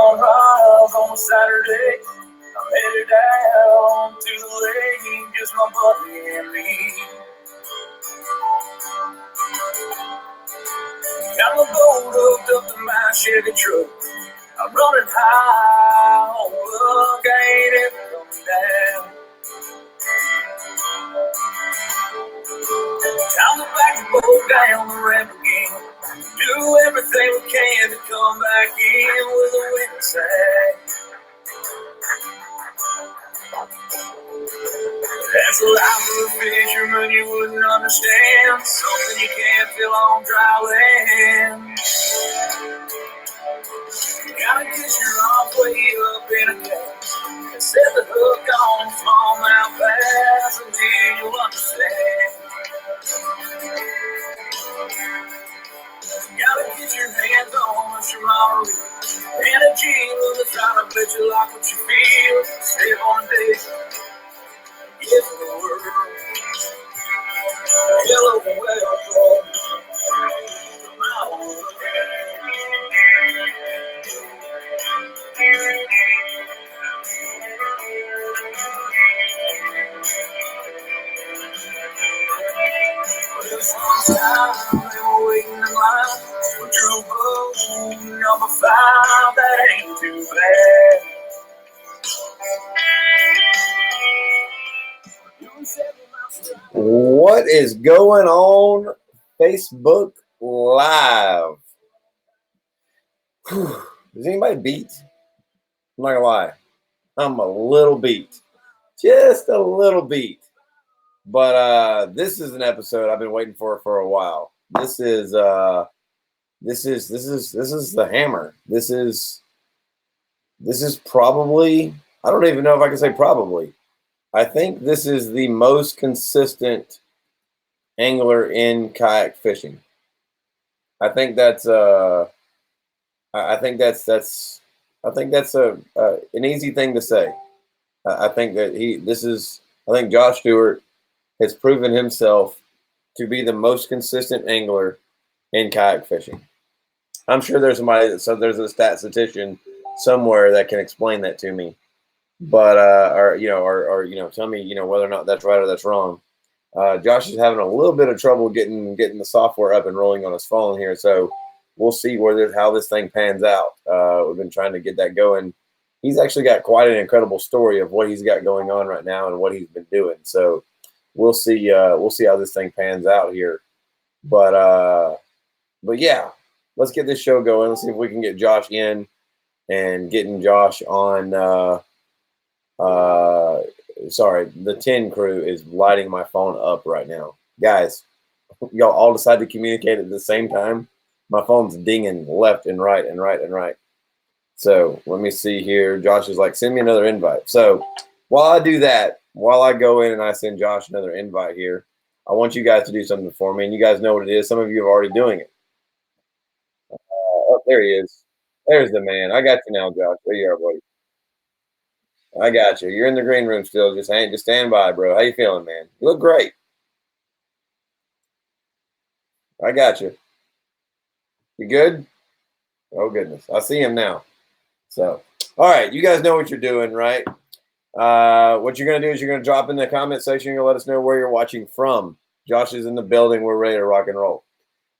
sunrise on a Saturday. I'm headed down to the lake, just my buddy and me. Got my boat hooked up to my Chevy truck. I'm running high on luck, I ain't ever coming down. Time to back the boat down the ramp again. Do everything we can to come back in with a winning side. That's the life of a fisherman you wouldn't understand. Something you can't feel on dry land. You gotta get your arms way up in a cage and set the hook on smallmouth bass, and then you'll understand. You gotta get your hands on your mama and a gene of the trying to bet you like what you feel. Step on a day. Give the world hello, welcome to my world. Sometimes they were waiting in line for true boat number 5. That ain't too bad. What is going on Facebook Live? Whew. Is anybody beat? I'm not gonna lie, I'm a little beat, just a little beat. But this is an episode I've been waiting for a while. This is the hammer. This is probably, I don't even know if I can say probably. I think this is the most consistent angler in kayak fishing. I think that's an easy thing to say. I think that I think Josh Stewart has proven himself to be the most consistent angler in kayak fishing. I'm sure there's somebody there's a statistician somewhere that can explain that to me. But or tell me whether or not that's right or that's wrong. Josh is having a little bit of trouble getting the software up and rolling on his phone here, so we'll see how this thing pans out. We've been trying to get that going. He's actually got quite an incredible story of what he's got going on right now and what he's been doing. So we'll see how this thing pans out here. But yeah, let's get this show going. Let's see if we can get Josh in and getting Josh on. Sorry, the 10 crew is lighting my phone up right now. Guys, y'all all decide to communicate at the same time. My phone's dinging left and right and right and right. So let me see here. Josh is like, send me another invite. So while I do that, while I go in and I send Josh another invite here, I want you guys to do something for me. And you guys know what it is. Some of you are already doing it. Oh, there he is. There's the man. I got you now, Josh. There you are, buddy. I got you. You're in the green room still. Just stand by, bro. How you feeling, man? You look great. I got you. You good? Oh, goodness. I see him now. So, all right. You guys know what you're doing, right? What you're going to do is you're going to drop in the comment section. You're going to let us know where you're watching from. Josh is in the building. We're ready to rock and roll.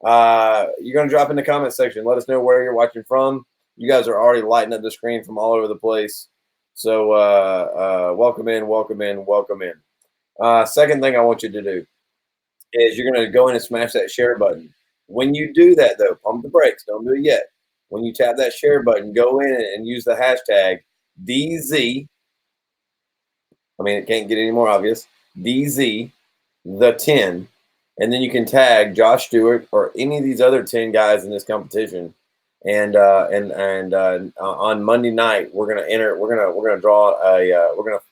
You're going to drop in the comment section. Let us know where you're watching from. You guys are already lighting up the screen from all over the place. So welcome in, welcome in, welcome in. Second thing I want you to do is you're going to go in and smash that share button. When you do that, though, pump the brakes. Don't do it yet. When you tap that share button, go in and use the hashtag DZ. I mean, it can't get any more obvious. DZ, the 10. And then you can tag Josh Stewart or any of these other 10 guys in this competition. And on Monday night, we're gonna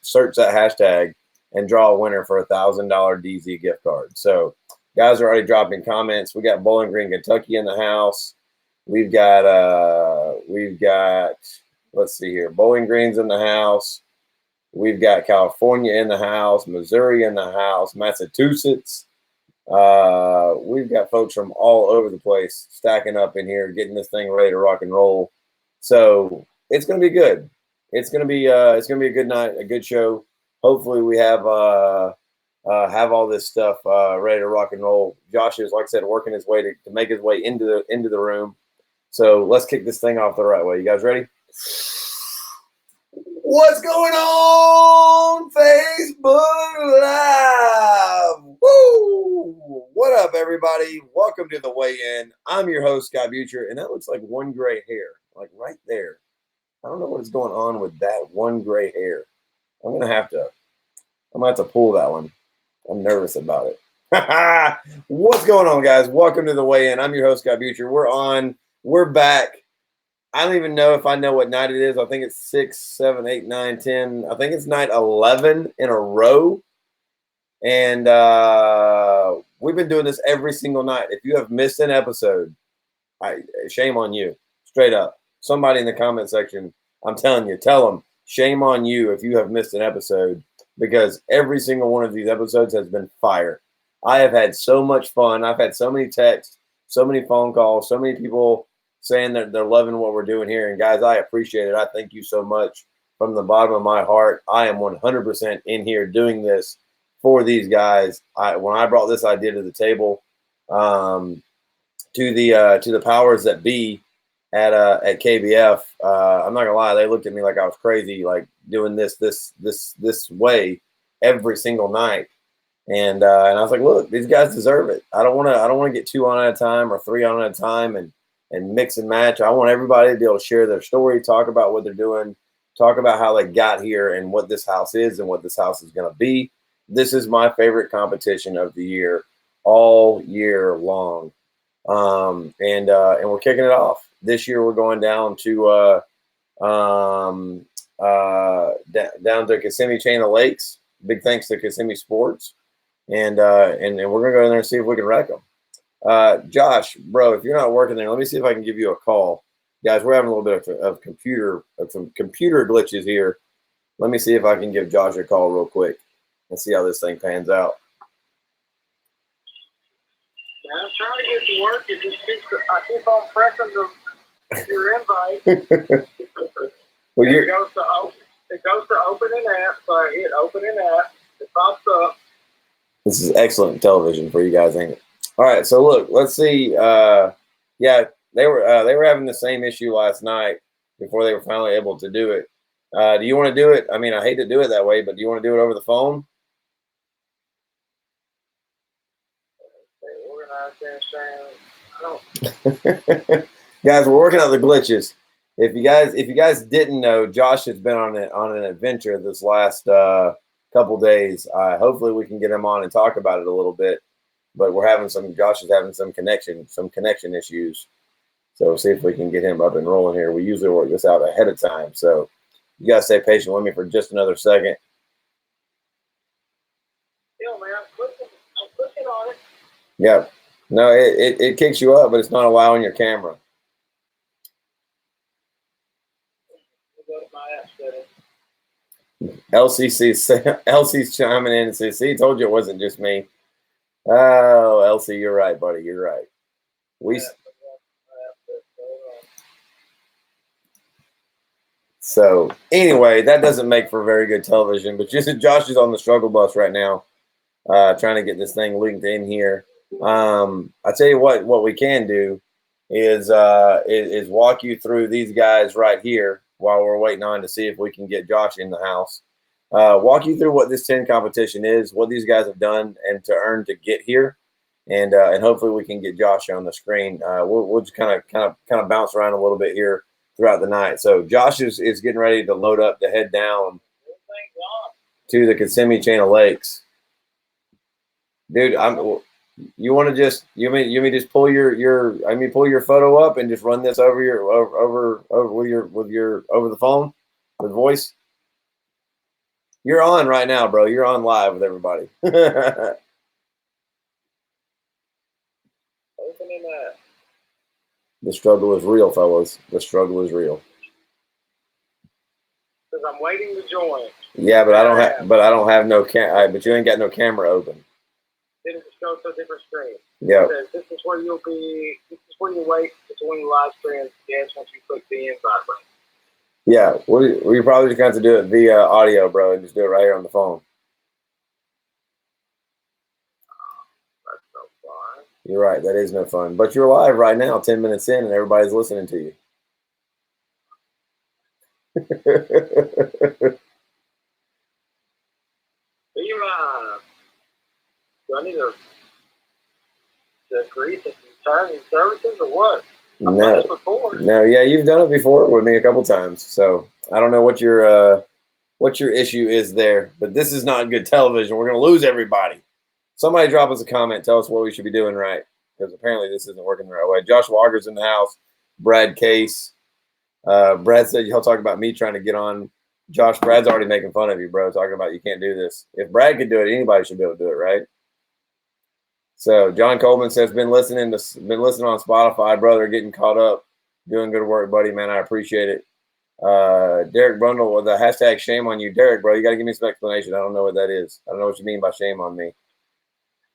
search that hashtag and draw a winner for $1,000 DZ gift card. So guys are already dropping comments. We got Bowling Green, Kentucky in the house. We've got let's see here, Bowling Green's in the house. We've got California in the house, Missouri in the house, Massachusetts. We've got folks from all over the place stacking up in here, getting this thing ready to rock and roll. So it's gonna be good. It's gonna be a good night, a good show. Hopefully, we have all this stuff ready to rock and roll. Josh is, like I said, working his way to make his way into the room. So let's kick this thing off the right way. You guys ready? What's going on, Facebook Live? Woo! What up, everybody? Welcome to the weigh-in. I'm your host, Scott Beutjer, and that looks like one gray hair, like right there. I don't know what is going on with that one gray hair. I'm gonna have to pull that one. I'm nervous about it. What's going on, guys? Welcome to the weigh-in. I'm your host, Scott Beutjer. We're back. I don't even know if I know what night it is. I think it's 6, 7, 8, 9, 10. I think it's night 11 in a row. And we've been doing this every single night. If you have missed an episode, shame on you. Straight up. Somebody in the comment section, I'm telling you, tell them, shame on you if you have missed an episode, because every single one of these episodes has been fire. I have had so much fun. I've had so many texts, so many phone calls, so many people saying that they're loving what we're doing here. And guys, I appreciate it. I thank you so much from the bottom of my heart. I am 100% in here doing this for these guys. When I brought this idea to the table, to the powers that be at KBF, I'm not gonna lie, they looked at me like I was crazy, like doing this way every single night. And I was like, look, these guys deserve it. I don't want to get 2 on at a time or 3 on at a time and mix and match. I want everybody to be able to share their story, talk about what they're doing, talk about how they got here and what this house is and what this house is going to be. This is my favorite competition of the year, all year long. And we're kicking it off. This year we're going down to down to Kissimmee Chain of Lakes. Big thanks to Kissimmee Sports. And we're gonna go in there and see if we can wreck them. Josh, bro, if you're not working there, let me see if I can give you a call. Guys, we're having a little bit of some computer glitches here. Let me see if I can give Josh a call real quick and see how this thing pans out. I'm trying to get to work. I keep on pressing your invite. Well, it goes to open an app, so I hit open an app. It pops up. This is excellent television for you guys, ain't it? All right, so look, let's see. Yeah, they were having the same issue last night before they were finally able to do it. Do you want to do it? I mean, I hate to do it that way, but do you want to do it over the phone? Guys, we're working out the glitches. If you guys didn't know, Josh has been on an adventure this last couple days. Hopefully, we can get him on and talk about it a little bit. But Josh is having some connection issues. So we'll see if we can get him up and rolling here. We usually work this out ahead of time. So you guys stay patient with me for just another second. Yeah, man, I'm clicking on it. Yeah. No, it kicks you up, but it's not allowing your camera. Go to my app setting. LC's chiming in and says, see, told you it wasn't just me. Oh, Elsie, you're right, buddy. You're right. So anyway, that doesn't make for very good television, but just Josh is on the struggle bus right now, trying to get this thing linked in here. I tell you what we can do is walk you through these guys right here while we're waiting on to see if we can get Josh in the house. Walk you through what this 10 competition is, what these guys have done and to earn to get here, and hopefully we can get Josh on the screen. We'll just kind of bounce around a little bit here throughout the night. So Josh is getting ready to load up to head down to the Kissimmee Chain of Lakes. Dude, you want to just you mean just pull your photo up and just run this over the phone with voice? You're on right now, bro. You're on live with everybody. Opening that. The struggle is real, fellas. The struggle is real. Because I'm waiting to join. Yeah, but I don't have no but you ain't got no camera open. Then it just goes to a different screen. Yeah. This is where you'll be. This is where you wait between live streams. Yes, once you click the invite button. Yeah, we probably just got to do it via audio, bro, and just do it right here on the phone. That's no fun. You're right. That is no fun. But you're live right now, 10 minutes in, and everybody's listening to you. Do I need to agree to some terms and services or what? I've done this before. No, yeah, you've done it before with me a couple times. So I don't know what your issue is there, but this is not good television. We're gonna lose everybody. Somebody drop us a comment. Tell us what we should be doing right, because apparently this isn't working the right way. Josh Walker's in the house. Brad Case. Brad said he'll talk about me trying to get on. Josh, Brad's already making fun of you, bro, talking about you can't do this. If Brad could do it, anybody should be able to do it, right? So John Coleman says, been listening on Spotify, brother, getting caught up. Doing good work, buddy, man. I appreciate it. Derek Brundle with the hashtag shame on you. Derek, bro, you got to give me some explanation. I don't know what that is. I don't know what you mean by shame on me.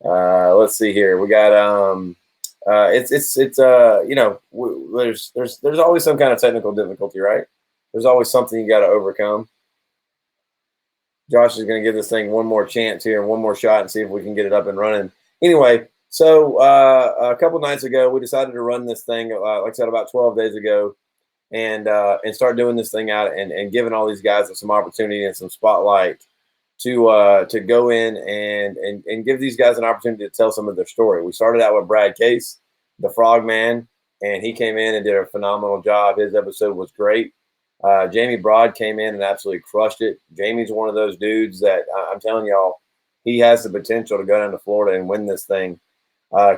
Let's see here. We got you know, there's always some kind of technical difficulty, right? There's always something you got to overcome. Josh is going to give this thing one more chance here and one more shot and see if we can get it up and running. Anyway, so a couple nights ago, we decided to run this thing, like I said, about 12 days ago, and start doing this thing out and giving all these guys some opportunity and some spotlight to go in and give these guys an opportunity to tell some of their story. We started out with Brad Case, the Frogman, and he came in and did a phenomenal job. His episode was great. Jamie Broad came in and absolutely crushed it. Jamie's one of those dudes that I'm telling y'all, he has the potential to go down to Florida and win this thing.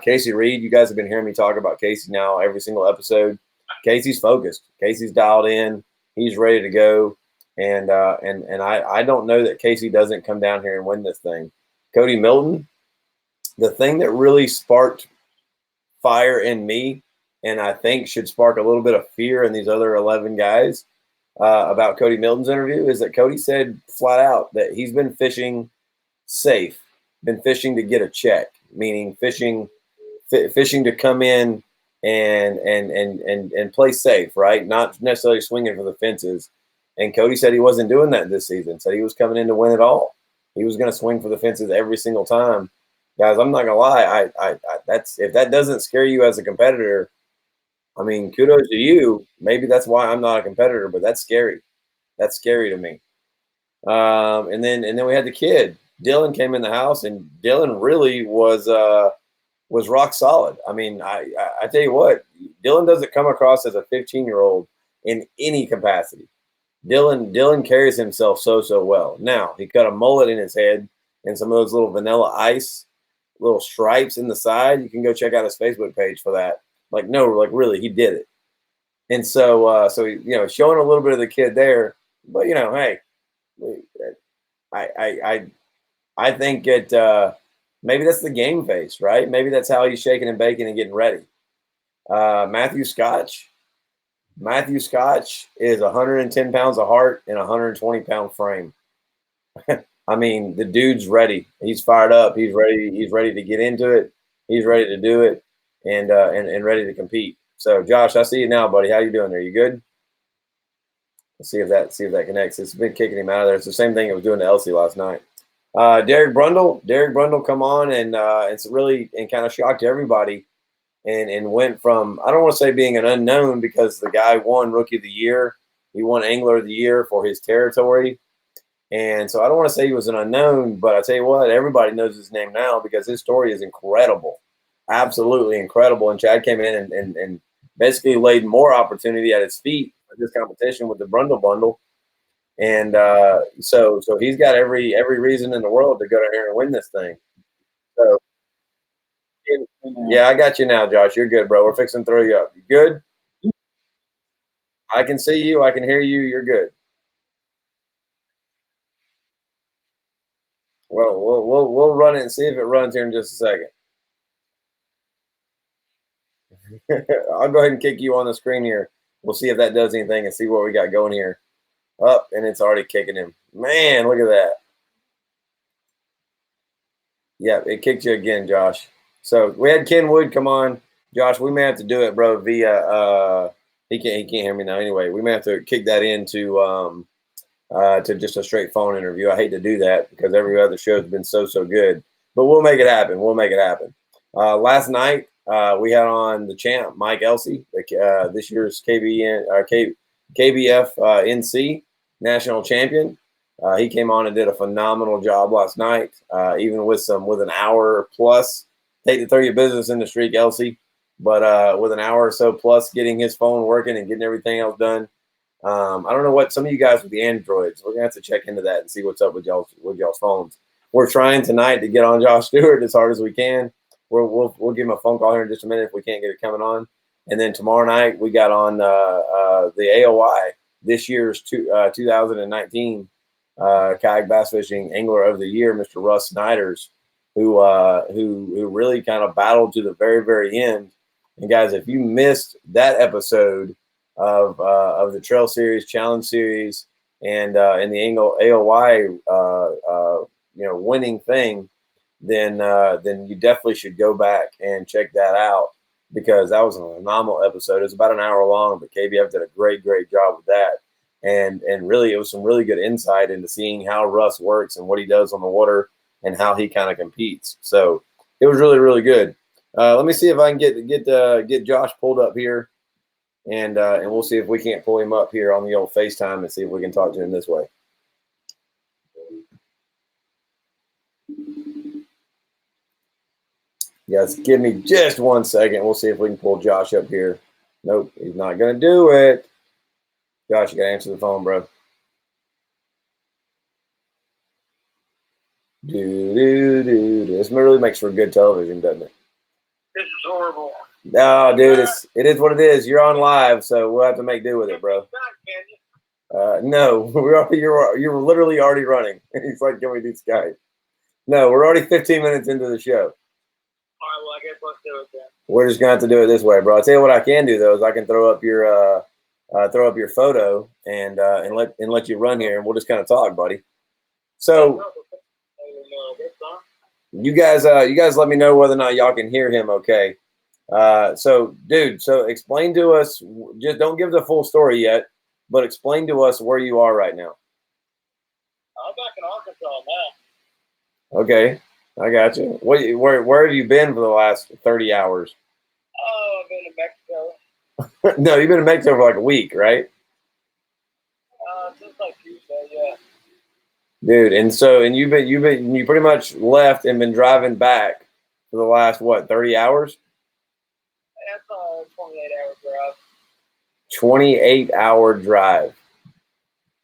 Casey Reed, you guys have been hearing me talk about Casey now every single episode. Casey's focused. Casey's dialed in. He's ready to go. And I don't know that Casey doesn't come down here and win this thing. Cody Milton, the thing that really sparked fire in me, and I think should spark a little bit of fear in these other 11 guys about Cody Milton's interview, is that Cody said flat out that he's been fishing safe, been fishing to get a check, meaning fishing to come in and play safe, right? Not necessarily swinging for the fences. And Cody said he wasn't doing that this season. Said he was coming in to win it all. He was going to swing for the fences every single time. Guys, I'm not gonna lie. That's, if that doesn't scare you as a competitor, I mean, kudos to you. Maybe that's why I'm not a competitor, but that's scary. That's scary to me. And then we had the kid. Dylan came in the house, and Dylan really was rock solid. I mean, I tell you what, Dylan doesn't come across as a 15-year-old in any capacity. Dylan carries himself so well. Now, he cut a mullet in his head and some of those little vanilla ice, little stripes in the side. You can go check out his Facebook page for that. Like, no, like really, he did it. And so, you know, showing a little bit of the kid there, but you know, hey, I think maybe that's the game face, right? Maybe that's how he's shaking and baking and getting ready. Matthew Scotch is 110 pounds of heart and 120-pound frame. I mean, the dude's ready. He's fired up. He's ready. He's ready to get into it. He's ready to do it, and ready to compete. So, Josh, I see you now, buddy. How you doing there? You good? Let's see if that connects. It's been kicking him out of there. It's the same thing it was doing to Elsie last night. Derek Brundle come on and it's really and kind of shocked everybody, and went from, I don't want to say being an unknown, because the guy won Rookie of the Year. He won Angler of the Year for his territory. And so I don't want to say he was an unknown, but I tell you what, everybody knows his name now because his story is incredible, absolutely incredible. And Chad came in and basically laid more opportunity at his feet for this competition with the Brundle bundle. And so he's got every reason in the world to go down here and win this thing. So yeah, I got you now, Josh. You're good, bro. We're fixing to throw you up. You good? I can see you. I can hear you. You're good. Well, we'll run it and see if it runs here in just a second. I'll go ahead and kick you on the screen here. We'll see if that does anything and see what we got going here. Up, and it's already kicking him. Man, look at that. Yeah, it kicked you again, Josh. So we had Ken Wood come on. Josh, we may have to do it, bro, via He can't hear me now. Anyway, we may have to kick that into to just a straight phone interview. I hate to do that because every other show has been so good, but we'll make it happen. We'll make it happen. Last night we had on the champ Mike Elsey, this year's KBF NC national champion. He came on and did a phenomenal job last night, even with an hour plus. Take the 30 of business in the streak, Elsey, but with an hour or so plus getting his phone working and getting everything else done. I don't know what some of you guys with the Androids, we're gonna have to check into that and see what's up with y'all's phones. We're trying tonight to get on Josh Stewart as hard as we can. We'll give him a phone call here in just a minute if we can't get it coming on. And then tomorrow night we got on the AOI, this year's 2019 kayak bass fishing angler of the year, Mr. Russ Snyders, who really kind of battled to the very end. And guys, if you missed that episode of the Trail Series, Challenge Series, and the AOI winning thing, then you definitely should go back and check that out, because that was a phenomenal episode. It was about an hour long, but KBF did a great job with that. And really, it was some really good insight into seeing how Russ works and what he does on the water and how he kind of competes. So it was really good. Let me see if I can get Josh pulled up here, and we'll see if we can't pull him up here on the old FaceTime and see if we can talk to him this way. Yes, give me just 1 second. We'll see if we can pull Josh up here. Nope, he's not going to do it. Josh, you got to answer the phone, bro. This really makes for good television, doesn't it? This is horrible. No, dude, it is what it is. You're on live, so we'll have to make do with it, bro. No, you're literally already running. He's like, can we do Skype? No, we're already 15 minutes into the show. All right, well, I guess let's do it then. We're just gonna have to do it this way, bro. I'll tell you what I can do though is I can throw up your photo and let you run here, and we'll just kind of talk, buddy. So you guys let me know whether or not y'all can hear him okay. So dude, so explain to us, just don't give the full story yet, but explain to us where you are right now. I'm back in Arkansas now. Okay, I got you. Where have you been for the last 30 hours? Oh, I've been in Mexico. No, you've been in Mexico for like a week, right? Since like Tuesday, yeah. Dude, and you pretty much left and been driving back for the last 30 hours? That's a 28-hour drive. 28-hour drive.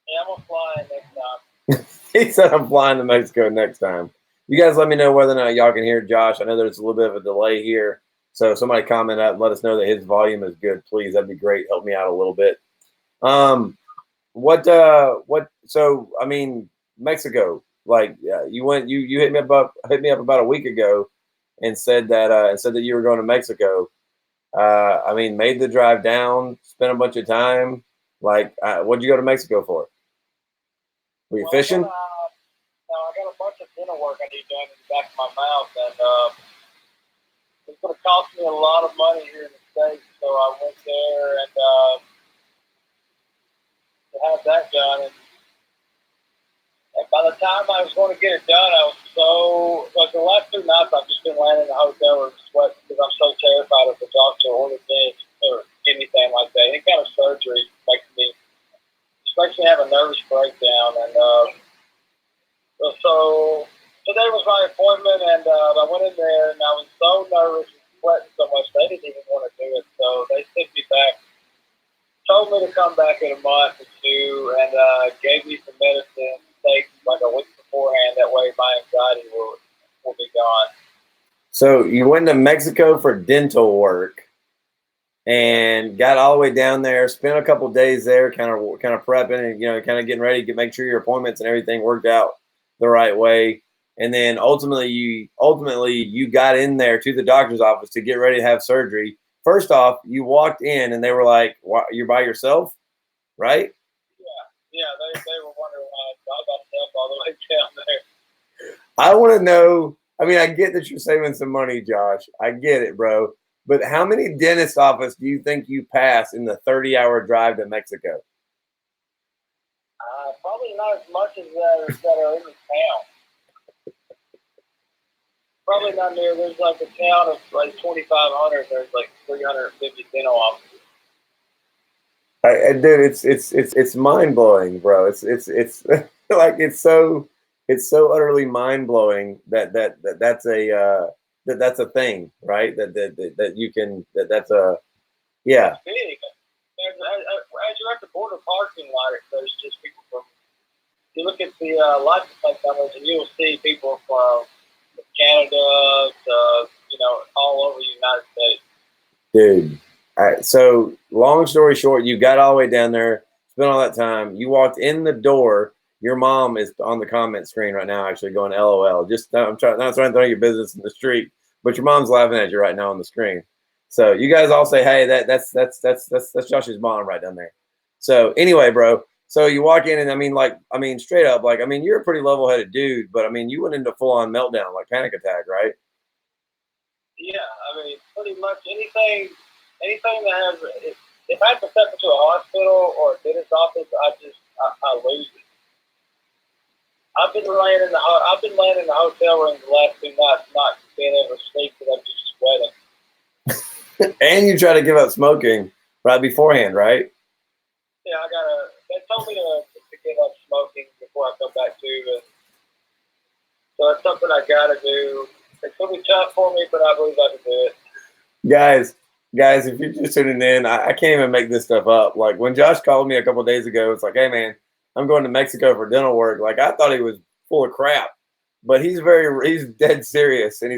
Yeah, I'm gonna fly next time. He said I'm flying to Mexico next time. You guys let me know whether or not y'all can hear Josh. I know there's a little bit of a delay here, so somebody comment out and let us know that his volume is good, please. That'd be great. Help me out a little bit. So I mean, Mexico, like you hit me up about a week ago and said that you were going to Mexico. I mean, made the drive down, spent a bunch of time. Like, what'd you go to Mexico for? Were you fishing? I got a bunch of dental work I need done in the back of my mouth, and it's going to cost me a lot of money here in the States. So I went there and to have that done. And by the time I was going to get it done, I was so, like the last 2 nights, I've just been laying in the hotel or sweating because I'm so terrified of the doctor or the dentist or anything like that. Any kind of surgery makes me have a nervous breakdown. And so today was my appointment, and I went in there, and I was so nervous and sweating so much, they didn't even want to do it. So they sent me back, told me to come back in a month or 2, and gave me some medicine to take like a week beforehand. That way my anxiety will be gone. So you went to Mexico for dental work and got all the way down there, spent a couple of days there kind of prepping and, kind of getting ready to make sure your appointments and everything worked out the right way. And then ultimately you got in there to the doctor's office to get ready to have surgery. First off, you walked in and they were like, "What, you're by yourself?" Right? Yeah, they were wondering why I was by myself all the way down there. I want to know, I mean, I get that you're saving some money, Josh. I get it, bro. But how many dentist office do you think you pass in the 30-hour drive to Mexico? Probably not as much as that are in the town. Probably not near. There's like a town of like 2,500. There's like 350 dental offices. Dude, it's mind blowing, bro. It's like it's so utterly mind blowing that's a thing, right? That you can that's a yeah. It's big. As you're at the border parking lot, there's just people from. You look at the license plate numbers, and you'll see people from Canada to all over the United States. Dude. All right, so long story short, you got all the way down there, spent all that time. You walked in the door. Your mom is on the comment screen right now, actually going LOL. Just I'm not trying to throw your business in the street, but your mom's laughing at you right now on the screen. So you guys all say, hey, that's Josh's mom right down there. So anyway, bro. So you walk in, and I mean, straight up, like, I mean, you're a pretty level-headed dude, but I mean, you went into full-on meltdown, like panic attack, right? Yeah, I mean, pretty much anything that has, if I have to step into a hospital or a dentist office, I lose it. I've been laying in the hotel room the last 2 nights, not being able to sleep because I'm just sweating. And you try to give up smoking right beforehand, right? Yeah, they told me to give up smoking before I come back to, and so it's something I gotta do. It's gonna be tough for me, but I believe I can do it. Guys, if you're just tuning in, I can't even make this stuff up. Like when Josh called me a couple of days ago, it's like, hey man, I'm going to Mexico for dental work. Like I thought he was full of crap, but he's dead serious, and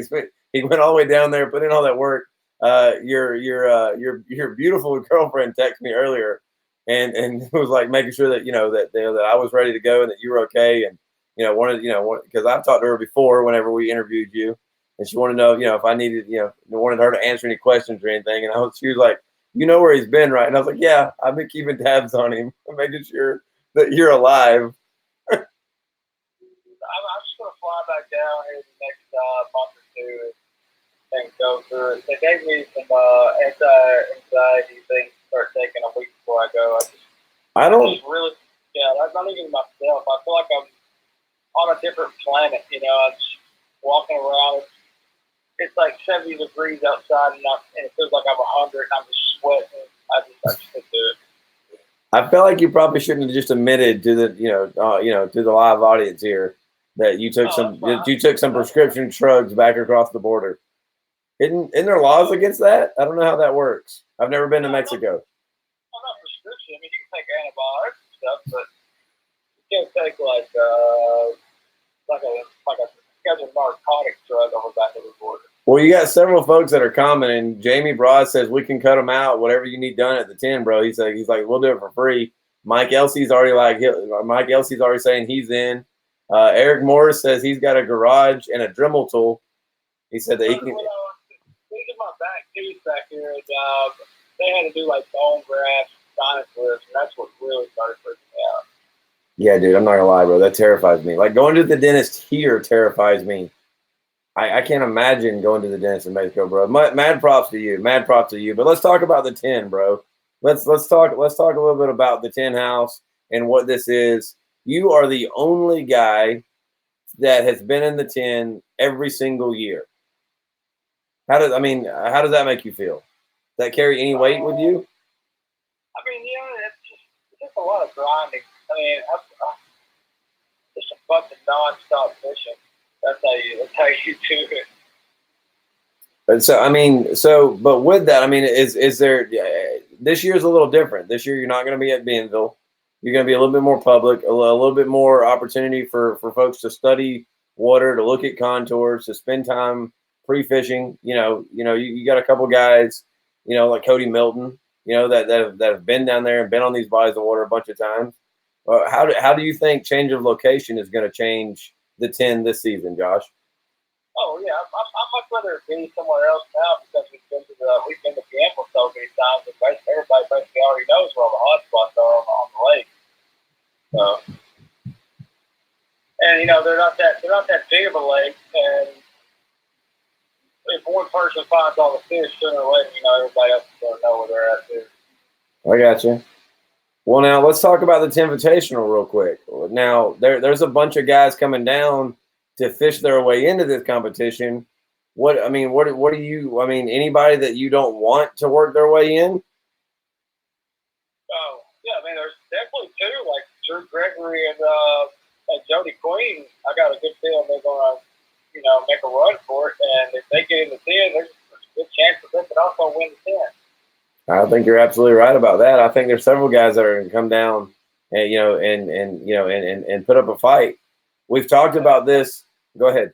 he went all the way down there, put in all that work. Your beautiful girlfriend texted me earlier, and was like making sure that that I was ready to go and that you were okay, and wanted because I've talked to her before whenever we interviewed you. And she wanted to know, if I needed, wanted her to answer any questions or anything. And she was like, you know where he's been, right? And I was like, yeah, I've been keeping tabs on him, making sure that you're alive. I'm just going to fly back down here the next month or two and go through it. They gave me some anti-anxiety things to start taking a week before I go. I'm not even myself. I feel like I'm on a different planet, I'm just walking around. It's like 70 degrees outside, and it feels like I'm 100, and I'm just sweating. I just can't do it. I feel like you probably shouldn't have just admitted to the to the live audience here that you took some prescription drugs back across the border. Isn't there laws against that? I don't know how that works. I've never been to Mexico. Well, not prescription. I mean, you can take antibiotics and stuff, but you can't take like a scheduled narcotic drug over back of the border. Well, you got several folks that are commenting. Jamie Broad says we can cut them out, whatever you need done at the 10, bro. He's like we'll do it for free. Mike Elsie's already saying he's in. Eric Morris says he's got a garage and a Dremel tool. He said that he can. When I get my back tooth back here, and they had to do like bone grafts, sinus lifts, and that's what really started freaking me out. Yeah, dude, I'm not gonna lie, bro. That terrifies me. Like going to the dentist here terrifies me. I can't imagine going to the dentist in Mexico, bro. Mad props to you. Mad props to you. But let's talk about the 10, bro. Let's talk a little bit about the 10 house and what this is. You are the only guy that has been in the 10 every single year. How does that make you feel? Does that carry any weight with you? I mean, it's just a lot of grinding. I mean, just a bunch of nonstop fishing. That's how you do it. But but with that, I mean, is there? This year's a little different. This year, you're not going to be at Bienville. You're going to be a little bit more public, a little bit more opportunity for folks to study water, to look at contours, to spend time pre-fishing. You got a couple guys, like Cody Milton, that have been down there and been on these bodies of water a bunch of times. How do you think change of location is going to change the 10 this season, Josh? Oh yeah, I'm much rather be somewhere else now because we've been to Bienville so many times, and everybody basically already knows where all the hot spots are on the lake. So, and they're not that big of a lake, and if one person finds all the fish, sooner or later, you know, everybody else is going to know where they're at too. I got you. Well, now let's talk about the Invitational real quick. Now, there's a bunch of guys coming down to fish their way into this competition. What do you? I mean, anybody that you don't want to work their way in? Oh, yeah. I mean, there's definitely two, like Drew Gregory and Jody Queen. I got a good feeling they're going to, you know, make a run for it. And if they get in the 10, there's a good chance that they could also win the 10. I think you're absolutely right about that. I think there's several guys that are going to come down and and put up a fight. We've talked about this. Go ahead.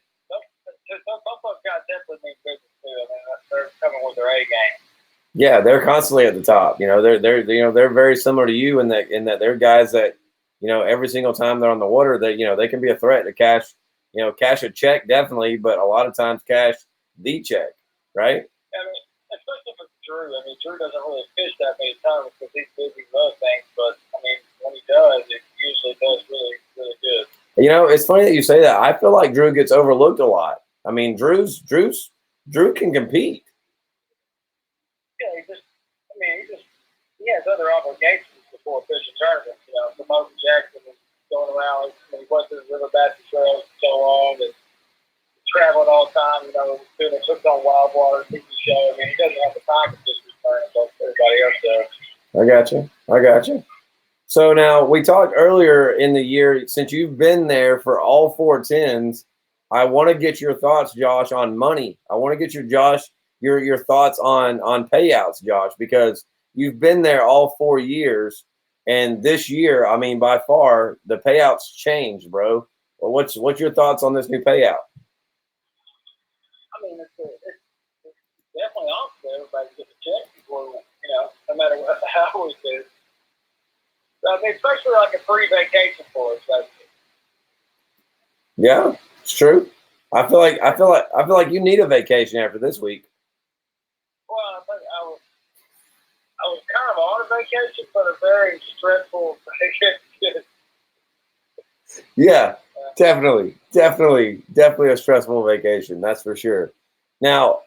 Both those guys definitely mean business too. I mean, they're coming with their A game. Yeah, they're constantly at the top. You know, they're very similar to you in that they're guys that, you know, every single time they're on the water, that, you know, they can be a threat to cash a check definitely, but a lot of times cash the check, right? I mean, especially with Drew. I mean, Drew doesn't really fish that many times because he's busy with other things. But I mean, when he does, it usually does really, really good. You know, it's funny that you say that. I feel like Drew gets overlooked a lot. I mean, Drew can compete. Yeah, he has other obligations before fishing tournaments. You know, promoting Jackson and going around. He went to the River Basket Trails and so on, and traveling all the time. You know, doing a Hooked on Wild Water TV show. I mean, he doesn't have the time to just return like everybody else does. I got you. So now we talked earlier in the year, since you've been there for all 4 10s, I want to get your thoughts, Josh, on money. I want to get your thoughts on payouts, Josh, because you've been there all 4 years, and this year, I mean, by far the payouts changed, bro. Well, what's your thoughts on this new payout? I mean, it's definitely awesome. Everybody gets a check before, you know, no matter what the hours is. I mean, especially like a free vacation for us. Yeah, it's true. I feel like you need a vacation after this week. Well, I think I was kind of on a vacation, but a very stressful vacation. Yeah, definitely a stressful vacation. That's for sure. Now,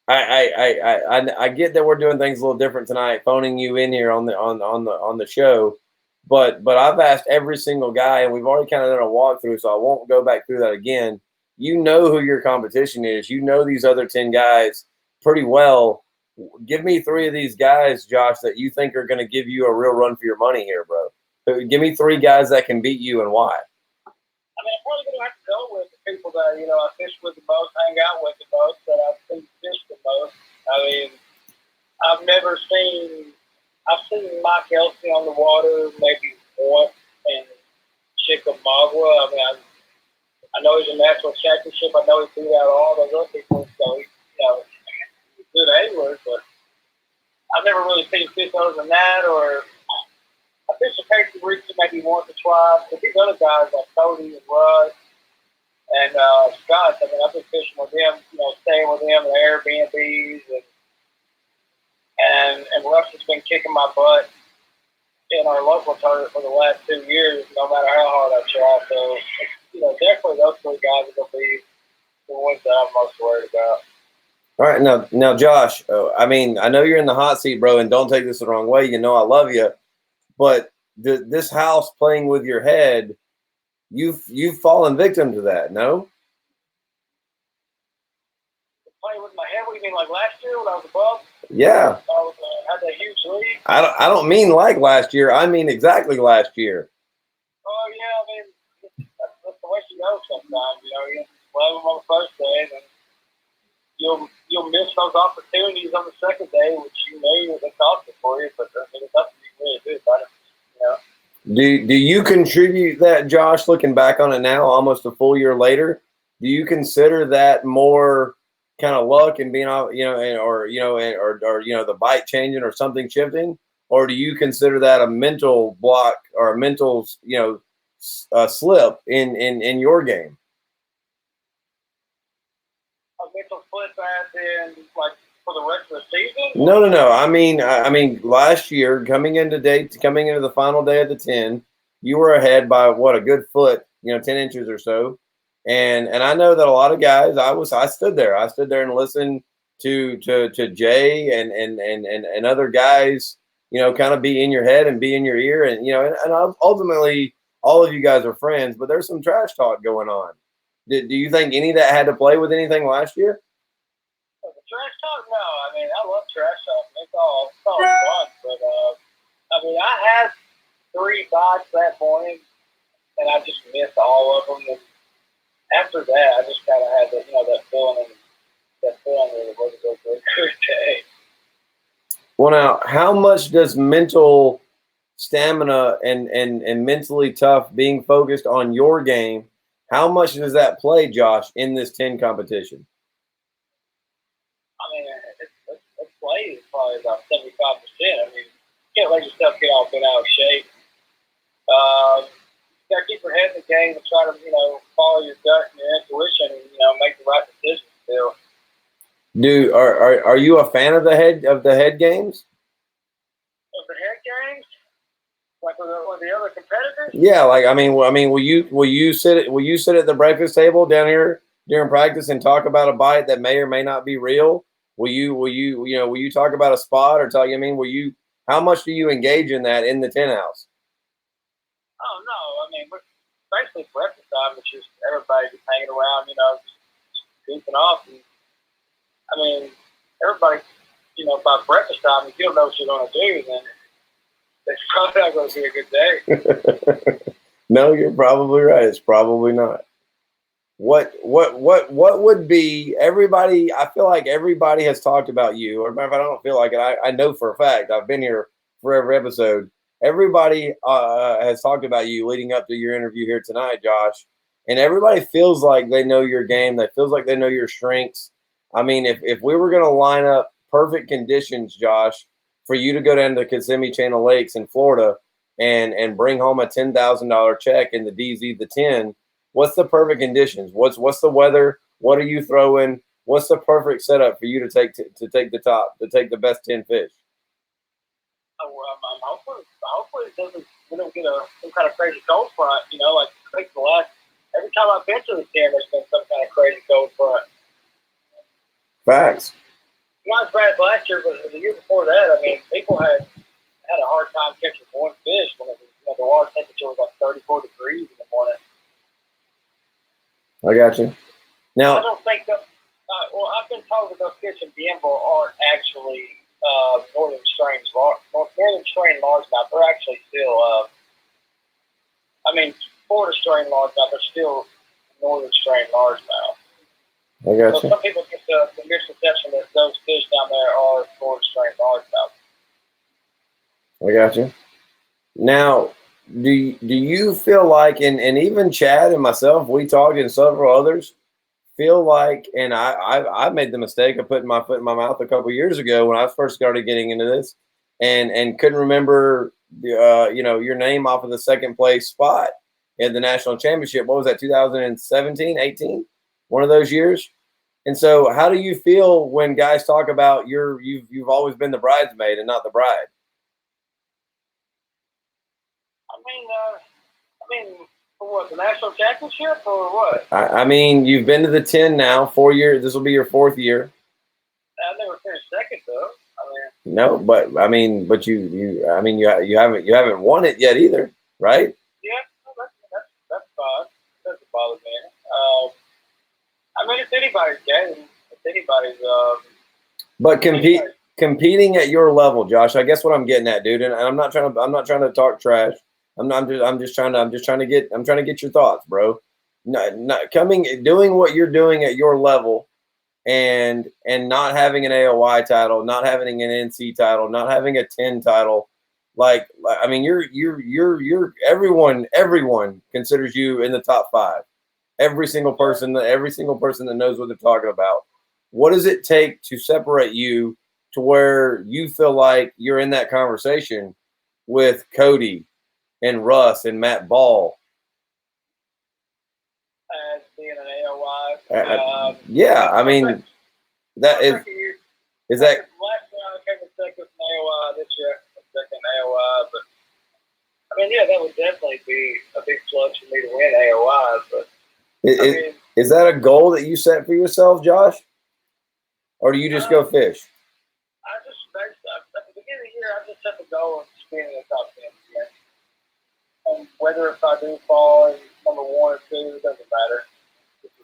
I get that we're doing things a little different tonight, phoning you in here on the show, but I've asked every single guy, and we've already kind of done a walkthrough, so I won't go back through that again. You know who your competition is. You know these other 10 guys pretty well. Give me 3 of these guys, Josh, that you think are going to give you a real run for your money here, bro. Give me 3 guys that can beat you and why. I mean, I'm probably going to have to go with the people that, you know, I fish with the most, hang out with the most, that I've seen fish the most. I mean, I've seen Mike Elsie on the water maybe once in Chickamauga. I mean, I know he's a national championship. I know he beat out all those other people, so he's, you know, he's a good angler, but I've never really seen fish other than that, or I fished a Casey Reach maybe once or twice, but these other guys like Cody and Russ and Scott, I mean, I've been fishing with them, you know, staying with them in Airbnbs, and Russ has been kicking my butt in our local tournament for the last 2 years, no matter how hard I try. So, you know, definitely those 3 guys are going to be the ones that I'm most worried about. All right, now, Josh. I mean, I know you're in the hot seat, bro, and don't take this the wrong way. You know, I love you, but this house playing with your head, you've fallen victim to that. No. Playing with my head? What do you mean, like last year when I was above? Yeah. I had that huge lead. I don't mean like last year. I mean exactly last year. Oh yeah, I mean that's the way she goes sometimes. You know, you play them on the first day, and then you'll miss those opportunities on the second day, which you know they cost it for you. But there's nothing you can really do about it. You know. Do you contribute that, Josh? Looking back on it now, almost a full year later, do you consider that more kind of luck and being, you know, or the bite changing or something shifting, or do you consider that a mental block or a mental, you know, slip in your game? A mental slip as in like for the rest of the season? No. I mean, last year coming into the final day of the 10, you were ahead by what, a good foot, you know, 10 inches or so. And I know that a lot of guys, I stood there and listened to Jay and other guys, you know, kind of be in your head and be in your ear, and you know, and ultimately all of you guys are friends, but there's some trash talk going on. Do you think any of that had to play with anything last year? The trash talk? No, I mean I love trash talk. It's all fun, but I mean I had 3 bites that morning, and I just missed all of them. And after that, I just kind of had that, you know, that feeling that it wasn't a good day. Well, now, how much does mental stamina and mentally tough, being focused on your game, how much does that play, Josh, in this 10 competition? I mean, it plays probably about 75%. I mean, you can't let yourself get all bent out of shape. You got to keep your head in the game and try to, you know, follow your gut and your intuition and, you know, make the right decisions still. Are you a fan of the head games? Of the head games? Like with the other competitors? Yeah, like I mean, will you sit at the breakfast table down here during practice and talk about a bite that may or may not be real? Will you talk about a spot or tell you? I mean, how much do you engage in that in the 10 house? Oh no, I mean, basically breakfast time, it's just everybody just hanging around, you know, just goofing off. And I mean, everybody, you know, by breakfast time, if you don't know what you're going to do, then it's probably not going to be a good day. No, you're probably right. It's probably not. What would be everybody? I feel like everybody has talked about you, or if I don't feel like it, I know for a fact. I've been here for every episode. Everybody has talked about you leading up to your interview here tonight, Josh, and everybody feels like they know your game. That feels like they know your strengths. I mean, if we were going to line up perfect conditions, Josh, for you to go down to the Kissimmee Chain of Lakes in Florida and bring home a $10,000 check in the DZ the 10, what's the perfect conditions? What's the weather? What are you throwing? What's the perfect setup for you to take the best 10 fish? Hopefully it doesn't, we don't get some kind of crazy cold front, you know, like every time I've been to the 10, there's been some kind of crazy cold front. Facts. Not as bad as last year, but the year before that, I mean, people had a hard time catching one fish when it was, you know, the water temperature was like 34 degrees in the morning. I got you. Now, I don't think that, well, I've been told that those fish in Denver aren't actually northern strain largemouth. They're actually still, I mean, Florida strain largemouth, they're still northern strain largemouth. I got So you. some people get the misconception that those fish down there are Florida strain largemouth. I got you. Now, do you feel like, and even Chad and myself, we talked, and several others feel like, and I made the mistake of putting my foot in my mouth a couple of years ago when I first started getting into this, and couldn't remember your name off of the second place spot in the national championship. What was that? 2017, 18, one of those years. And so, how do you feel when guys talk about you've always been the bridesmaid and not the bride? I mean, for what, the national championship or what? I mean, you've been to the 10 now, 4 years. This will be your 4th year. I never finished second though. No, but I mean, but you haven't won it yet either, right? Yeah, that's fine. Doesn't bother me. I mean, it's anybody's game. It's anybody's. But competing at your level, Josh. I guess what I'm getting at, dude, and I'm not trying to talk trash. I'm just trying to get your thoughts, bro. Doing what you're doing at your level, and not having an AOY title, not having an NC title, not having a 10 title. Like, I mean, you're everyone considers you in the top 5. Every single person that knows what they're talking about. What does it take to separate you to where you feel like you're in that conversation with Cody and Russ and Matt Ball? As being an AOY. Yeah, I mean, that is that. Last year I came in second in AOY. This year second in AOY. But I mean, yeah, that would definitely be a big plus for me to win AOY. But Is that a goal that you set for yourself, Josh? or do you just go fish? At the beginning of the year, I just set the goal of just being in the top 10 again. And whether if I do fall in number 1 or 2, it doesn't matter.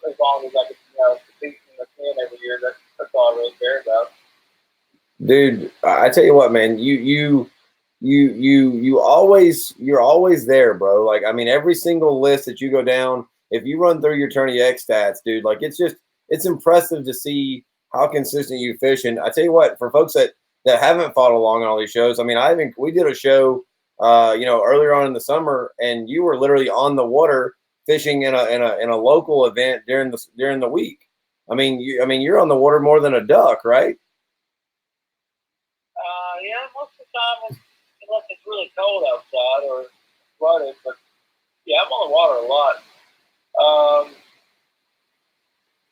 As long as I can, compete in the 10 every year, that's all I really care about. Dude, I tell you what, man, you're always there, bro. Like, I mean, every single list that you go down, if you run through your Tourney X stats, dude, like it's impressive to see how consistent you fish. And I tell you what, for folks that haven't followed along on all these shows, I mean, we did a show, earlier on in the summer, and you were literally on the water fishing in a local event during the week. I mean, you're on the water more than a duck, right? Yeah, most of the time, unless it's really cold outside or flooded, but yeah, I'm on the water a lot.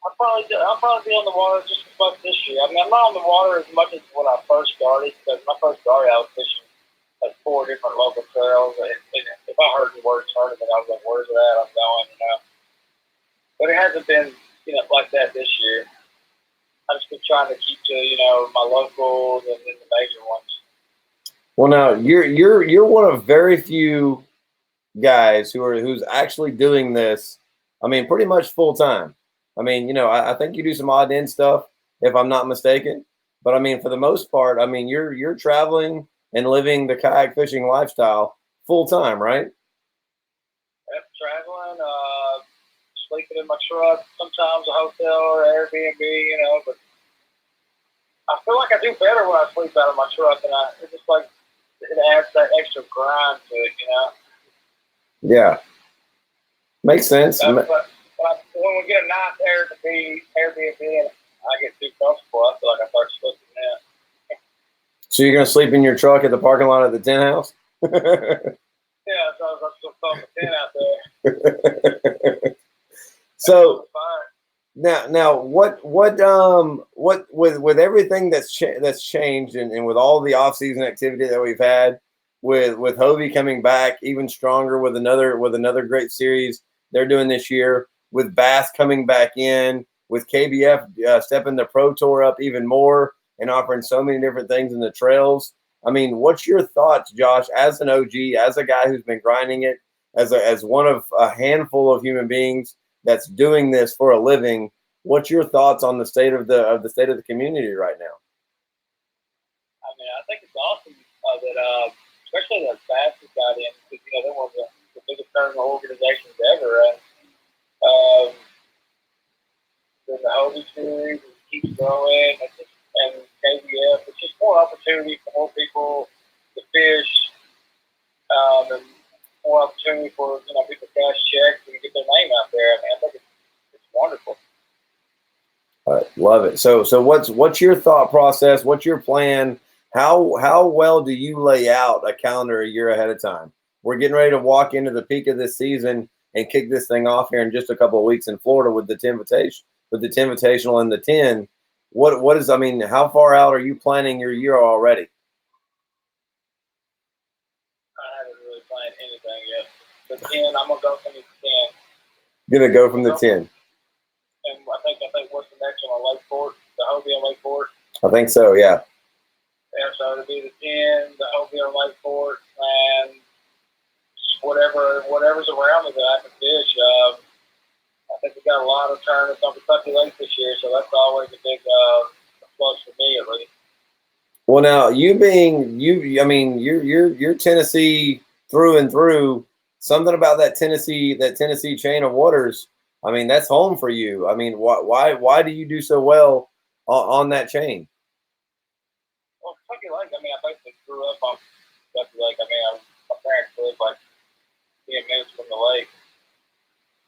I'll probably be on the water just as much this year. I mean, I'm not on the water as much as when I first started, because when I first started, I was fishing like 4 different local trails. And if I heard the word tournament, I was like, "Where's that? I'm going," But it hasn't been, like that this year. I've just been trying to keep to, my locals and then the major ones. Well, now you're one of very few guys who's actually doing this. I mean, pretty much full time. I mean, I think you do some odd end stuff, if I'm not mistaken. But I mean, for the most part, I mean, you're traveling and living the kayak fishing lifestyle full time, right? Yep, traveling, sleeping in my truck, sometimes a hotel or Airbnb, but I feel like I do better when I sleep out of my truck, and it's just like it adds that extra grind to it, Yeah, makes sense. When we get a nice Airbnb, and I get too comfortable, I feel like I start slipping in. So you're gonna sleep in your truck at the parking lot of the tent house? Yeah, so I'm still throwing the tent out there. So now what with everything that's changed and with all the off-season activity that we've had, with Hobie coming back even stronger with another great series they're doing this year, with Bass coming back in, with KBF stepping the Pro Tour up even more and offering so many different things in the trails. I mean, what's your thoughts, Josh, as an OG, as a guy who's been grinding it, as one of a handful of human beings that's doing this for a living? What's your thoughts on the state of the community right now? I mean, I think it's awesome that especially the Bass got in, because they're one of the biggest tournament organizations ever, and the Hobie series keeps growing, and KBF. It's just more opportunity for more people to fish, and more opportunity for people to cash checks and get their name out there. I mean, I think it's wonderful. Love it. So what's your thought process? What's your plan? How well do you lay out a calendar a year ahead of time? We're getting ready to walk into the peak of this season and kick this thing off here in just a couple of weeks in Florida with the Invitational and the 10. What is, I mean, how far out are you planning your year already? I haven't really planned anything yet. The 10, I'm gonna go from the 10. Gonna go from the 10. And I think what's the next one on Lakeport? The Hobie on Lakeport. I think so, yeah. Yeah, so it'll be the 10, the Hobie on Lakeport, and whatever's around me that I can fish. I think we got a lot of tournaments on Kentucky Lake this year, so that's always a big plus for me at least. Well, now I mean, you're Tennessee through and through. Something about that Tennessee chain of waters. I mean, that's home for you. I mean, why do you do so well on that chain? Well, Kentucky Lake. I mean, I basically grew up on Kentucky Lake. I mean, my parents lived like 10 minutes from the lake.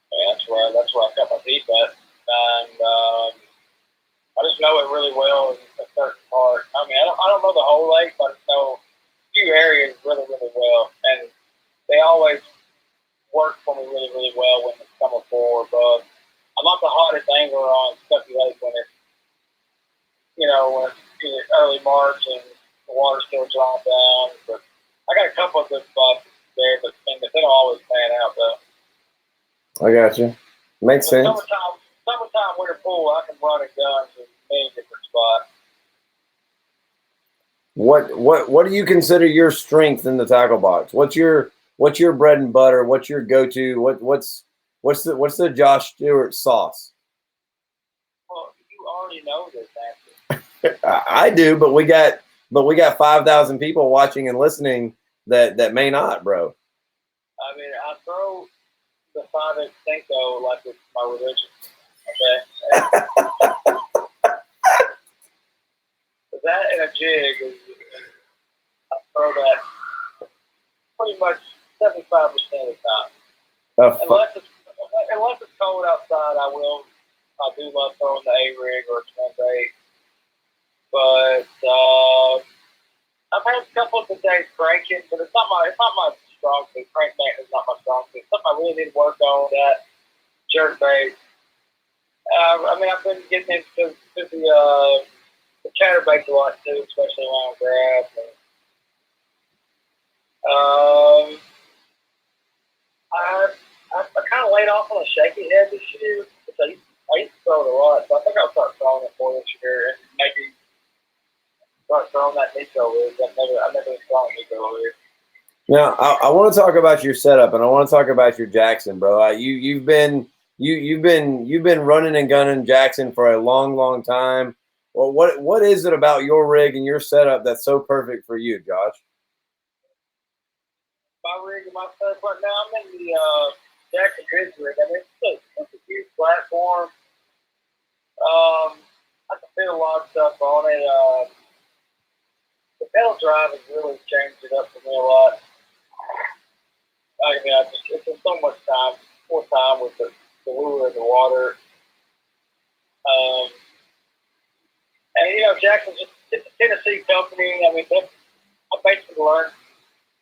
I mean, that's where I got my teeth at, and I just know it really well in a certain part. I mean, I don't know the whole lake, but I know a few areas really, really well, and they always work for me really, really well when it's coming forward. But I'm not the hottest angler on Kentucky Lake when it's early March and the water's still drying down. But I got a couple of good spots there, but they don't always pan out though. I got you. Makes sense. Summertime winter pool, I can run and gun to many different spots. What do you consider your strength in the tackle box? What's your bread and butter? What's your go-to? What's the Josh Stewart sauce? Well, you already know this answer. I do, but we got 5,000 people watching and listening that may not, bro. I mean, I throw the 5-inch Cinco like it's my religion. Okay. That and a jig is, I throw that pretty much 75% of the time. Unless it's cold outside, I do love throwing the A-rig or twin bait. But I've had a couple of the days cranking, but it's not my strong suit. Crankbait is not my strong suit. Something I really need to work on, that jerk bait. I mean, I've been getting into the chatterbaits a lot too, especially around grass. I kind of laid off on a shaky head this year. I used to throw it a lot, so I think I'll start throwing it more this year and maybe start throwing that Nico rig. I've never been throwing Nico rig. Now, I want to talk about your setup, and I want to talk about your Jackson, bro. You've been running and gunning Jackson for a long time. Well, what is it about your rig and your setup that's so perfect for you, Josh? My rig and my setup right now, I'm in the Jackson Ridge rig. I mean, it's a huge platform. I can fit a lot of stuff on it. The pedal drive has really changed it up for me a lot. I mean, it's been so much more time with the lure and the water. And, you know, Jackson's it's a Tennessee company. I mean, I basically learned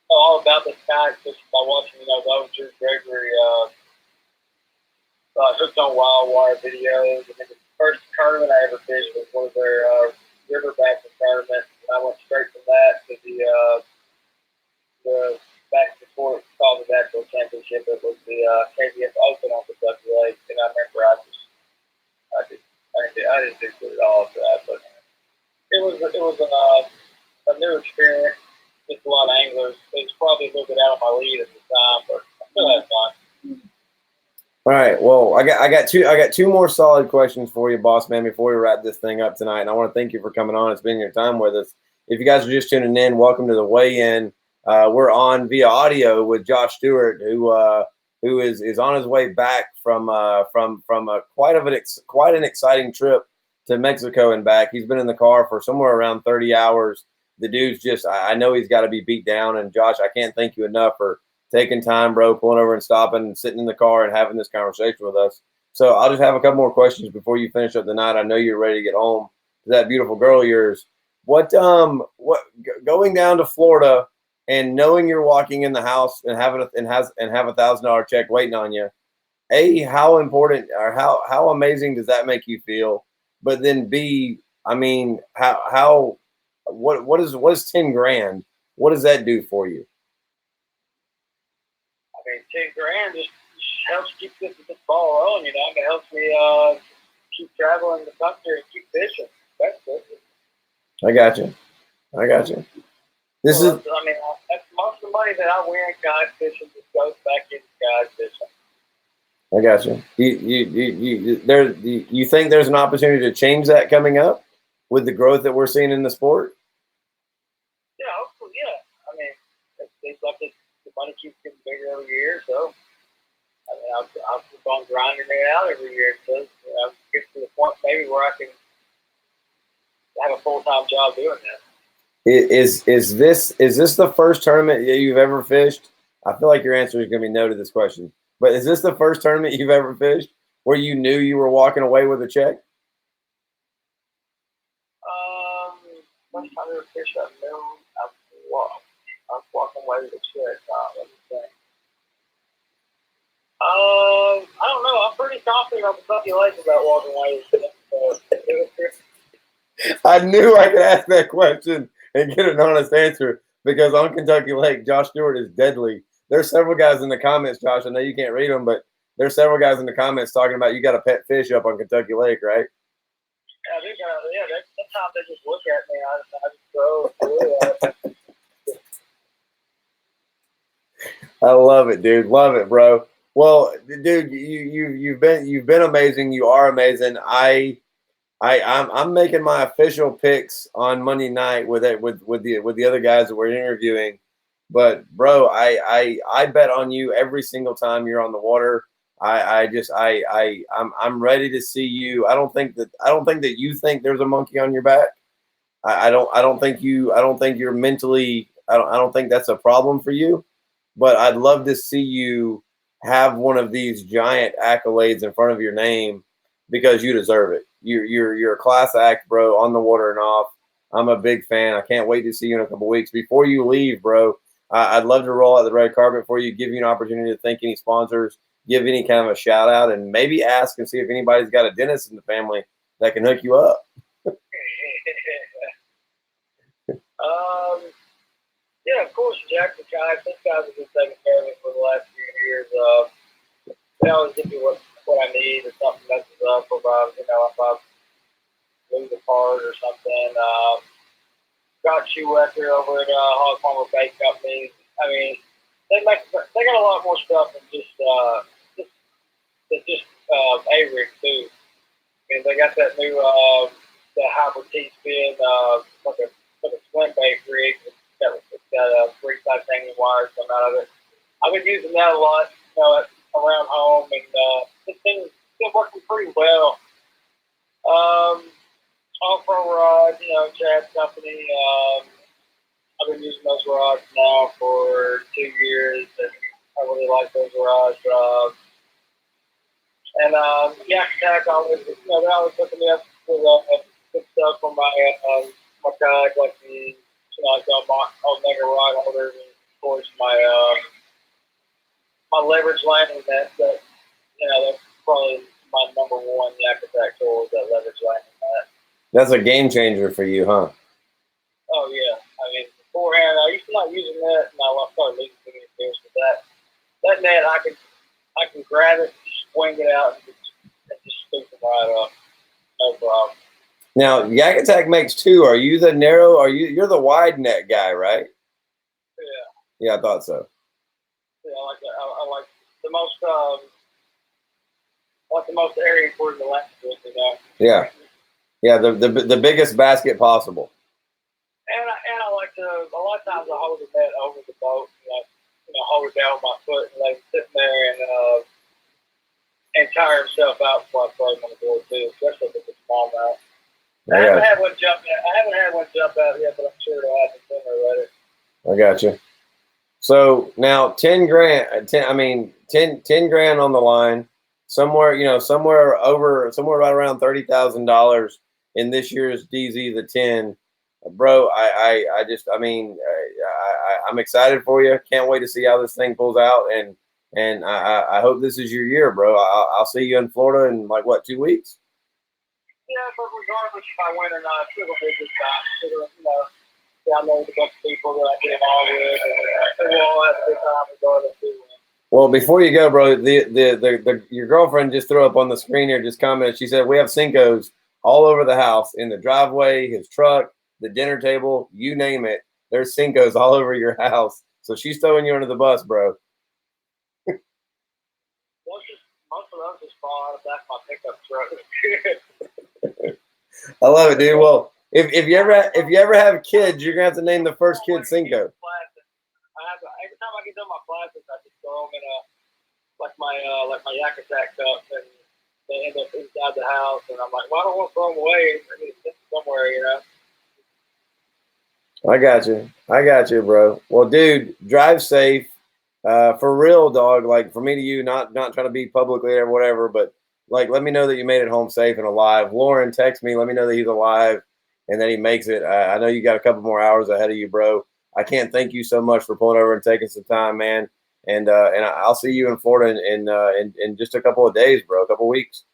all about this kayak just by watching, you know, those Drew Gregory Hooked on Wild Wire videos. And then the first tournament I ever fished was one of their river bassing tournaments. And I went straight from that to the back before it was called the National Championship. It was the KBF Open on Kentucky Lake. And I remember I didn't do good at all for that, but it was a new experience. Just a lot of anglers. It was probably a little bit out of my lead at the time, but I still had fun. All right. Well, I got two more solid questions for you, boss man, before we wrap this thing up tonight. And I want to thank you for coming on and spending your time with us. If you guys are just tuning in, welcome to the weigh-in. We're on via audio with Josh Stewart, who is on his way back from quite an exciting trip to Mexico and back. He's been in the car for somewhere around 30 hours. The dude's I know he's got to be beat down. And Josh, I can't thank you enough for taking time, bro, pulling over and stopping and sitting in the car and having this conversation with us. So I'll just have a couple more questions before you finish up the night. I know you're ready to get home to that beautiful girl of yours. What going down to Florida and knowing you're walking in the house and have $1,000 check waiting on you, how important or how amazing does that make you feel? But then B, I mean, what is 10 grand? What does that do for you? I mean, 10 grand just helps keep this ball rolling, you know. It helps me keep traveling the country and keep fishing. That's it. I got you. This is. I mean, that's most of the money that I win kayak fishing just goes back into kayak fishing. I got you. You think there's an opportunity to change that coming up with the growth that we're seeing in the sport? Yeah, hopefully, yeah. I mean, it seems like the money keeps getting bigger every year, so I mean, I'll keep on grinding it out every year until I get to the point maybe where I can have a full-time job doing that. Is this the first tournament that you've ever fished? I feel like your answer is going to be no to this question. But is this the first tournament you've ever fished where you knew you were walking away with a check? First time I ever fished, I knew I was walking away with a check. Let me think. I don't know. I'm pretty confident on Kentucky Lake about walking away with a check. I knew I could ask that question and get an honest answer because on Kentucky Lake, Josh Stewart is deadly. There's several guys in the comments, Josh. I know you can't read them, but there's several guys in the comments talking about you got a pet fish up on Kentucky Lake, right? Yeah, that's how they just look at me. I just So yeah. I love it, dude. Love it, bro. Well, dude, you've been amazing. You are amazing. I'm making my official picks on Monday night with the other guys that we're interviewing. But bro, I bet on you every single time you're on the water. I'm ready to see you. I don't think that you think there's a monkey on your back. I don't think you're mentally. I don't think that's a problem for you. But I'd love to see you have one of these giant accolades in front of your name because you deserve it. You're a class act, bro, on the water and off. I'm a big fan. I can't wait to see you in a couple weeks. Before you leave, bro, I'd love to roll out the red carpet for you, give you an opportunity to thank any sponsors, give any kind of a shout out, and maybe ask and see if anybody's got a dentist in the family that can hook you up. Yeah, of course, Jack the guys. These guys have been taking care of me for the last few years. They always give me what I need if something messes up, or if I lose a part or something. Got Shoemaker over at Hog Farmer Bake Company. I mean, they got a lot more stuff than just A-rig too. I mean, they got that new that hybrid T-spin like a swim bait rig. It's got 3 titanium wires coming out of it. I've been using that a lot, around home, and it's been working pretty well. All-pro rod, Chad's company. I've been using those rods now for 2 years, and I really like those rods. And Yak Attack always, they're always hooking me up with good stuff for my kayak, like the Omega rod holders, and of course my leverage landing net. That's probably my number one Yak Attack tool is that leverage landing net. That's a game changer for you, huh? Oh yeah. I mean, beforehand I used to not using that, and I started losing too many fish. But that net, I can grab it, swing it out, and just scoop them right up. No problem. Now, Yak Attack makes 2. Are you the narrow? You're the wide net guy, right? Yeah. Yeah, I thought so. Yeah, I like that. I like the most area for the length of it, Yeah. Yeah, the biggest basket possible. And I like to, a lot of times I hold the net over the boat, hold it down with my foot and let it sit there and tire himself out before I throw him on the board too, especially if it's a small mouth. I haven't had one jump out yet, but I'm sure it'll happen sooner or later. I got you. So now 10 grand, 10 grand on the line, somewhere right around $30,000 in this year's DZ the 10. Bro, I'm excited for you. Can't wait to see how this thing pulls out, and I hope this is your year, bro. I'll see you in Florida in 2 weeks? Yeah, but regardless if I win or not, it'll be a good time. I know the bunch of people that I get involved with, and we'll all have a good time regardless who wins. Well, before you go, bro, your girlfriend just threw up on the screen here, just commented. She said we have Cincos all over the house, in the driveway, his truck, the dinner table, you name it. There's Cincos all over your house. So she's throwing you under the bus, bro. Most of those just fall out of the back of my pickup truck. I love it, dude. Well, if you ever have kids, you're gonna have to name the first kid Cinco. Every time I get done my plastics, I just throw them in my Yak Attack cup, and they end up inside the house. And I'm like, well, I don't want to throw them away. I need to sit somewhere, I got you, bro. Well, dude, drive safe. For real, dog. Like, for me to you, not trying to be publicly or whatever, but let me know that you made it home safe and alive. Lauren, text me. Let me know that he's alive and that he makes it. I know you got a couple more hours ahead of you, bro. I can't thank you so much for pulling over and taking some time, man. And I'll see you in Florida in just a couple of days, bro. A couple of weeks.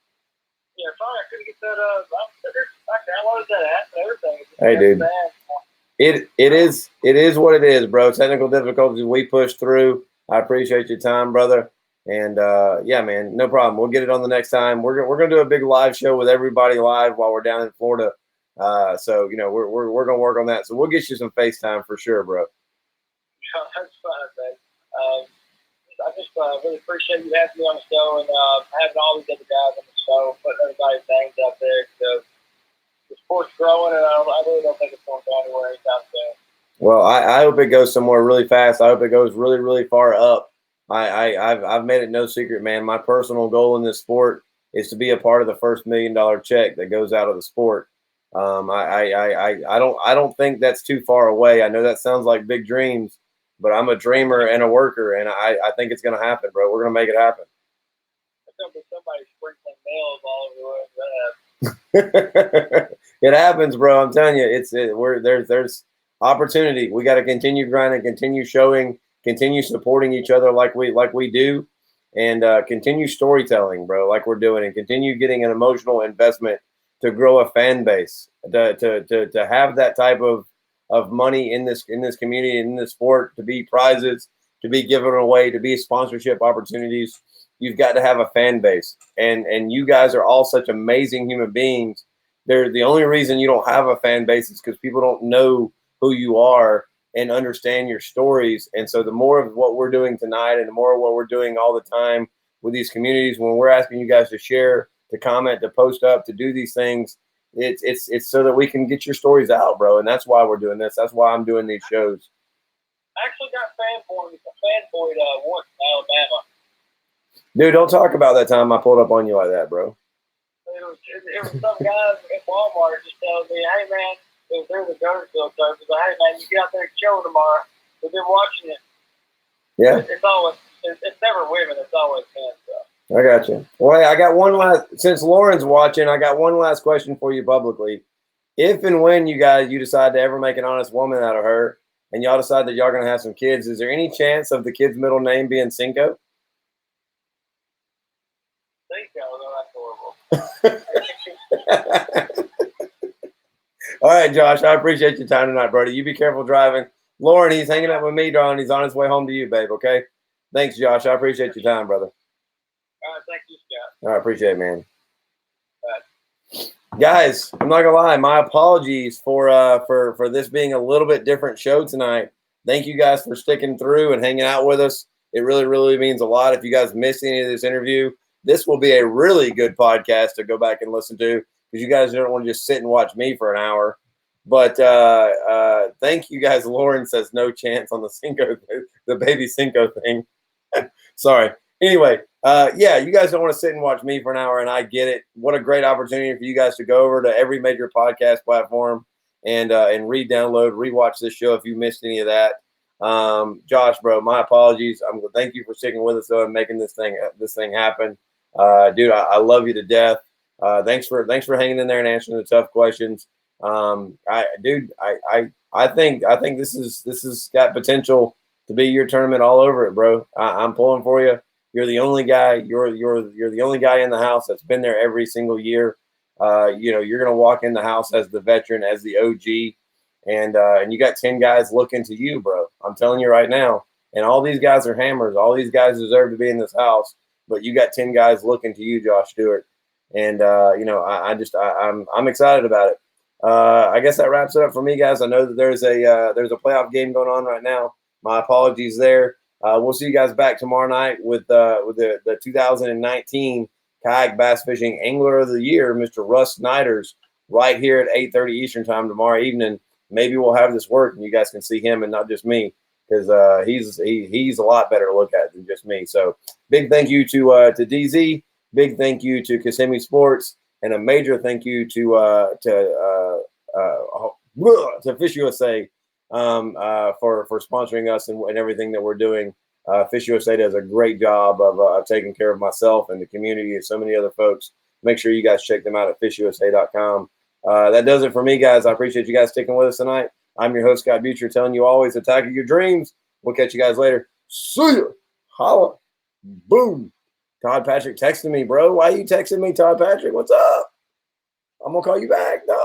Yeah, sorry, I couldn't get that. I downloaded that app and everything. Hey, dude. It is what it is, bro. Technical difficulties we push through. I appreciate your time, brother. And yeah, man, no problem. We'll get it on the next time. We're gonna do a big live show with everybody live while we're down in Florida So we're gonna work on that. So we'll get you some FaceTime for sure, bro. Yeah, that's fine, man. I just really appreciate you having me on the show and having all these other guys on the show, putting everybody's names out there. So the sport's growing, and I really don't think it's going to go anywhere anytime soon. Well, I hope it goes somewhere really fast. I hope it goes really, really far up. I've made it no secret, man. My personal goal in this sport is to be a part of the first $1 million check that goes out of the sport. I don't think that's too far away. I know that sounds like big dreams, but I'm a dreamer and a worker, and I think it's going to happen, bro. We're going to make it happen. There's going to be somebody sprinkling nails all over the way. It happens, bro. I'm telling you, there's opportunity. We got to continue grinding, continue showing, continue supporting each other like we do, and continue storytelling, bro, like we're doing, and continue getting an emotional investment to grow a fan base, to have that type of money in this community, in this sport, to be prizes, to be given away, to be sponsorship opportunities. You've got to have a fan base, and you guys are all such amazing human beings. They're the only reason you don't have a fan base is because people don't know who you are and understand your stories. And so the more of what we're doing tonight and the more of what we're doing all the time with these communities, when we're asking you guys to share, to comment, to post up, to do these things, it's so that we can get your stories out, bro. And that's why we're doing this. That's why I'm doing these shows. I actually got fanboyed once in Alabama. Dude, don't talk about that time I pulled up on you like that, bro. It was some guys at Walmart just telling me, hey, man, it was through the Guntersville coach. But hey, man, you get out there and show tomorrow. We've been watching it. Yeah. It's never women. It's always men. So. I got you. Well, hey, I got one last, since Lauren's watching, I got one last question for you publicly. If and when you decide to ever make an honest woman out of her and y'all decide that y'all going to have some kids, is there any chance of the kid's middle name being Cinco? All right, Josh, I appreciate your time tonight, brother. You be careful driving. Lauren, he's hanging out with me, darling. He's on his way home to you, babe, okay? Thanks, Josh. I appreciate your time, brother. All right, thank you, Scott. All right, appreciate it, man. Guys, I'm not gonna lie, my apologies for this being a little bit different show tonight. Thank you guys for sticking through and hanging out with us. It really, really means a lot. If you guys missed any of this interview, this will be a really good podcast to go back and listen to, because you guys don't want to just sit and watch me for an hour. But thank you guys. Lauren says no chance on the Cinco, the baby Cinco thing. Sorry. Anyway, yeah, you guys don't want to sit and watch me for an hour, and I get it. What a great opportunity for you guys to go over to every major podcast platform and re-download, rewatch this show if you missed any of that. Josh, bro, my apologies. Thank you for sticking with us though and making this thing happen. Dude, I love you to death. Thanks for hanging in there and answering the tough questions. I think this has got potential to be your tournament all over it, bro. I'm pulling for you. You're the only guy. You're the only guy in the house that's been there every single year. You're gonna walk in the house as the veteran, as the OG, and you got 10 guys looking to you, bro. I'm telling you right now. And all these guys are hammers. All these guys deserve to be in this house. But you got 10 guys looking to you, Josh Stewart. And I'm excited about it. I guess that wraps it up for me, guys. I know that there's a playoff game going on right now. My apologies there. We'll see you guys back tomorrow night with the 2019 Kayak Bass Fishing Angler of the Year, Mr. Russ Snyders, right here at 8:30 Eastern Time tomorrow evening. Maybe we'll have this work and you guys can see him and not just me, because he's a lot better to look at than just me. So big thank you to DZ, big thank you to Kissimmee Sports, and a major thank you to Fish USA for sponsoring us and everything that we're doing. Fish USA does a great job of taking care of myself and the community and so many other folks. Make sure you guys check them out at fishusa.com. That does it for me, guys. I appreciate you guys sticking with us tonight. I'm your host, Scott Beutjer, telling you always attack your dreams. We'll catch you guys later. See ya. Holla. Boom. Todd Patrick texting me, bro. Why are you texting me, Todd Patrick? What's up? I'm going to call you back. No.